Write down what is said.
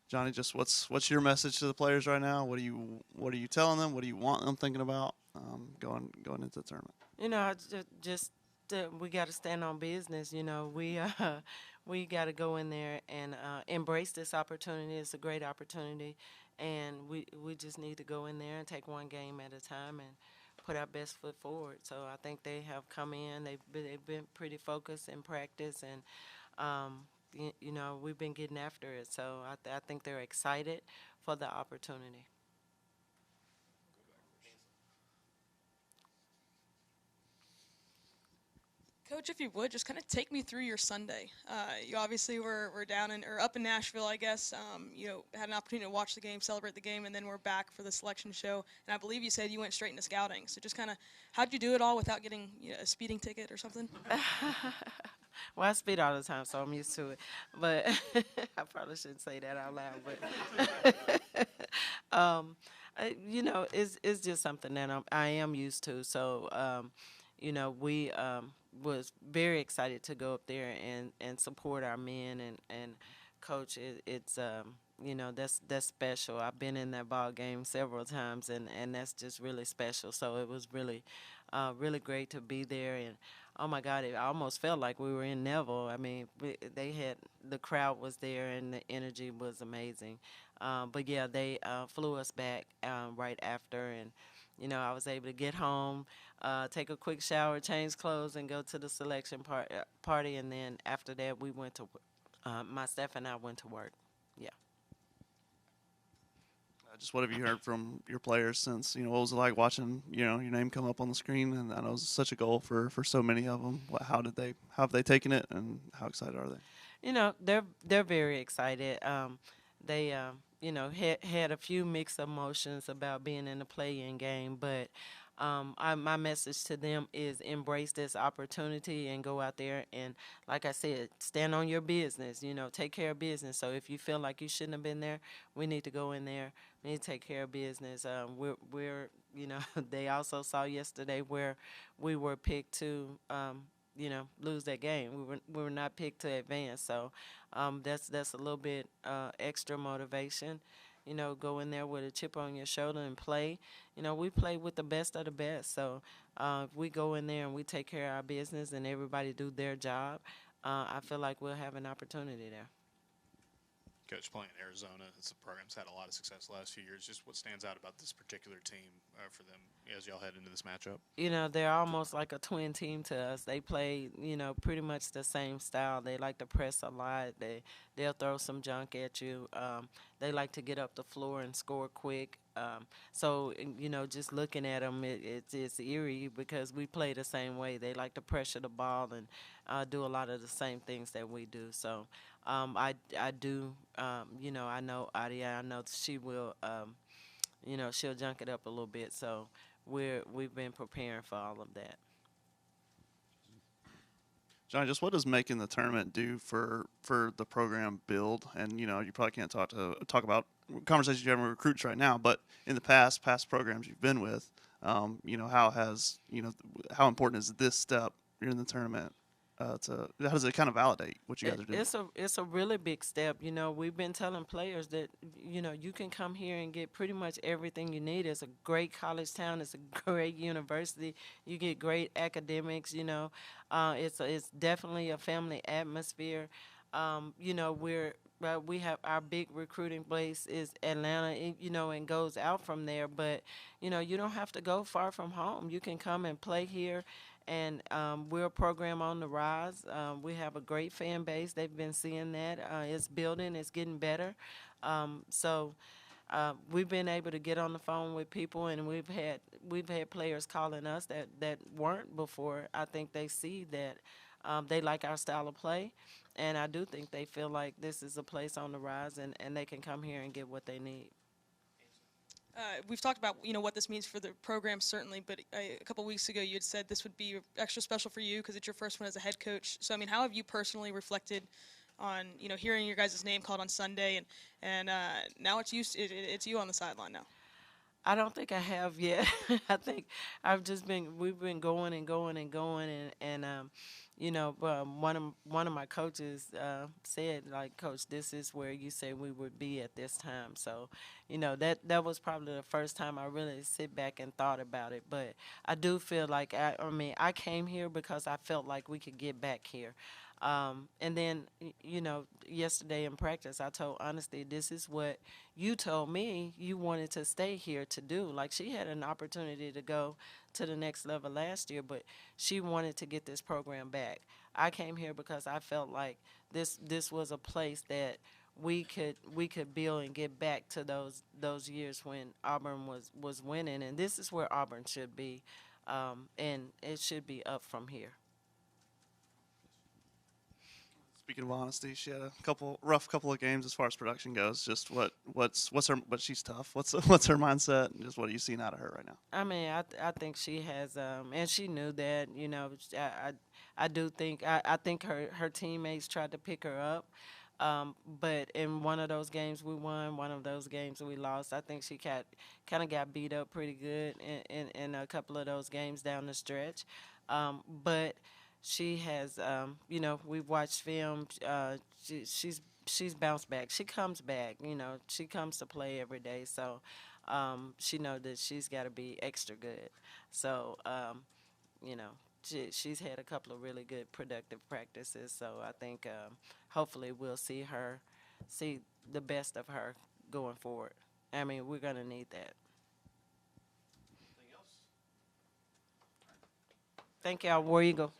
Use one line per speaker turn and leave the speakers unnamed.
Johnny, just what's your message to the players right now? What are you telling them? What do you want them thinking about going into the tournament?
We got to stand on business. We got to go in there and embrace this opportunity. It's a great opportunity, and we just need to go in there and take one game at a time and put our best foot forward. So I think they have come in. They've been pretty focused in practice, and we've been getting after it. So I think they're excited for the opportunity.
Coach, if you would, just kind of take me through your Sunday. You obviously were down in or up in Nashville, I guess. Had an opportunity to watch the game, celebrate the game, and then we're back for the selection show. And I believe you said you went straight into scouting. So just kind of, how'd you do it all without getting a speeding ticket or something?
Well, I speed all the time, so I'm used to it. But I probably shouldn't say that out loud. But it's just something that I am used to. So we was very excited to go up there and support our men and coach. That's special. I've been in that ball game several times, and that's just really special. So it was really great to be there. And oh my God, it almost felt like we were in Neville. I mean, the crowd was there and the energy was amazing. But yeah, they flew us back right after, and I was able to get home, take a quick shower, change clothes, and go to the selection party. And then after that, we went to my staff and I went to work. Yeah.
Just what have you heard from your players since what was it like watching your name come up on the screen? And I know it was such a goal for so many of them. How have they taken it, and how excited are they?
They're very excited. They had a few mixed emotions about being in the play-in game, but my message to them is embrace this opportunity and go out there and, like I said, stand on your business. Take care of business. So if you feel like you shouldn't have been there, we need to go in there. We need to take care of business. We're they also saw yesterday where we were picked to lose that game. We were not picked to advance. So that's a little bit extra motivation. Go in there with a chip on your shoulder and play. We play with the best of the best. So if we go in there and we take care of our business and everybody do their job, I feel like we'll have an opportunity there.
Coach, playing in Arizona, it's a program's had a lot of success the last few years. Just what stands out about this particular team for them as y'all head into this matchup?
They're almost like a twin team to us. They play, pretty much the same style. They like to press a lot. They'll throw some junk at you. They like to get up the floor and score quick. So just looking at them, it's eerie because we play the same way. They like to pressure the ball and do a lot of the same things that we do. So I do. I know Adia. I know she will. She'll junk it up a little bit. So we've been preparing for all of that.
Johnny, just what does making the tournament do for the program build? And you probably can't talk about conversations you're having with recruits right now, but in the past programs you've been with, how important is this step in the tournament? How does it kind of validate what you guys are doing?
It's a really big step. We've been telling players that you can come here and get pretty much everything you need. It's a great college town. It's a great university. You get great academics. It's definitely a family atmosphere. We have our big recruiting place is Atlanta, and goes out from there. But you don't have to go far from home. You can come and play here, and we're a program on the rise. We have a great fan base. They've been seeing that. It's building. It's getting better. So we've been able to get on the phone with people, and we've had players calling us that weren't before. I think they see that they like our style of play, and I do think they feel like this is a place on the rise, and they can come here and get what they need.
We've talked about what this means for the program certainly, but a couple weeks ago you had said this would be extra special for you because it's your first one as a head coach. So I mean, how have you personally reflected on hearing your guys' name called on Sunday, and now it's you on the sideline now?
I don't think I have yet. I think we've been going and going and going, and one of my coaches said, like, Coach, this is where you say we would be at this time. So, that was probably the first time I really sit back and thought about it. But I do feel like I came here because I felt like we could get back here. And then, yesterday in practice, I told Honesty, this is what you told me you wanted to stay here to do. Like, she had an opportunity to go to the next level last year, but she wanted to get this program back. I came here because I felt like this was a place that we could build and get back to those years when Auburn was winning, and this is where Auburn should be, and it should be up from here.
Speaking of honesty, she had a rough couple of games as far as production goes. Just what's her, but she's tough. What's her mindset, and just what are you seeing out of her right now?
I mean, I think she has, and she knew that. I do think I think her teammates tried to pick her up, but in one of those games we won, one of those games we lost. I think she kind of got beat up pretty good in a couple of those games down the stretch, but she has, we've watched film. She's bounced back. She comes back. She comes to play every day. So she knows that she's got to be extra good. So she's had a couple of really good productive practices. So I think hopefully we'll see the best of her going forward. I mean, we're gonna need that. Thank y'all. War Eagle.